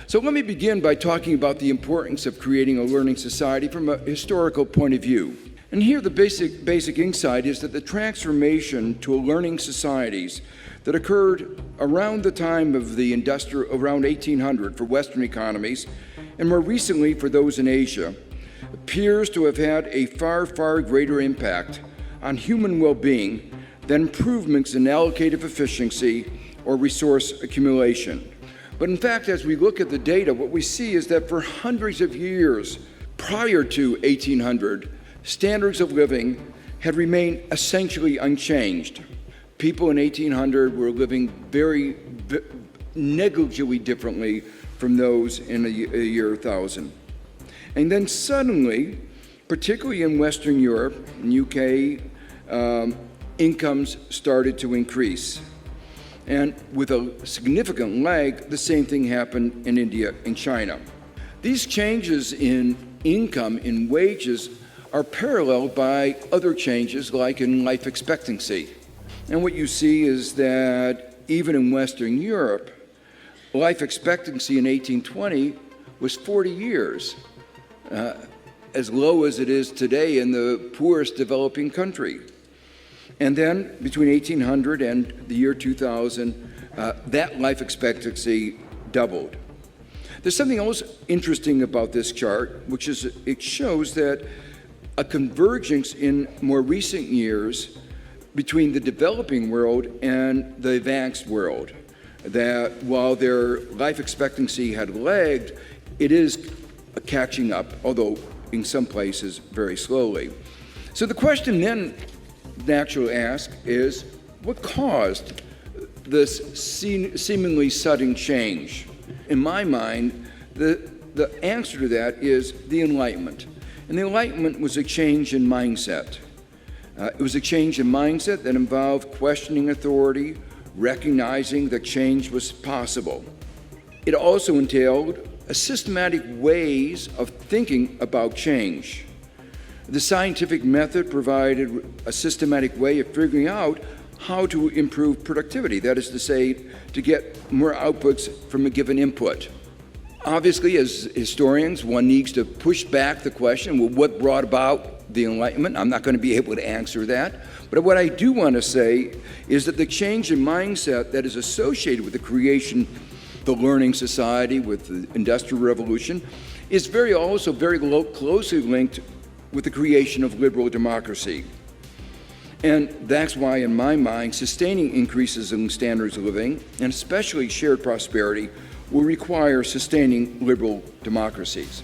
So let me begin by talking about the importance of creating a learning society from a historical point of view. And here the basic insight is that the transformation to a learning societies that occurred around the time of the around 1800 for Western economies, and more recently for those in Asia, appears to have had a far, far greater impact on human well-being than improvements in allocative efficiency or resource accumulation. But in fact, as we look at the data, what we see is that for hundreds of years prior to 1800, standards of living had remained essentially unchanged. People in 1800 were living very negligibly differently from those in a year 1000. And then suddenly, particularly in Western Europe and UK, incomes started to increase. And with a significant lag, the same thing happened in India and China. These changes in income, in wages, are paralleled by other changes like in life expectancy. And what you see is that even in Western Europe, life expectancy in 1820 was 40 years, as low as it is today in the poorest developing country. And then between 1800 and the year 2000, that life expectancy doubled. There's something else interesting about this chart, which is it shows that a convergence in more recent years between the developing world and the advanced world, that while their life expectancy had lagged, it is catching up, although in some places very slowly. So the question then naturally asked is, what caused this seemingly sudden change? In my mind, the answer to that is the Enlightenment. And the Enlightenment was a change in mindset. It was a change in mindset that involved questioning authority, recognizing that change was possible. It also entailed a systematic ways of thinking about change. The scientific method provided a systematic way of figuring out how to improve productivity, that is to say, to get more outputs from a given input. Obviously, as historians, one needs to push back the question, well, what brought about the Enlightenment? I'm not going to be able to answer that. But what I do want to say is that the change in mindset that is associated with the creation of the learning society, with the Industrial Revolution, is very closely linked with the creation of liberal democracy. And that's why, in my mind, sustaining increases in standards of living, and especially shared prosperity, will require sustaining liberal democracies.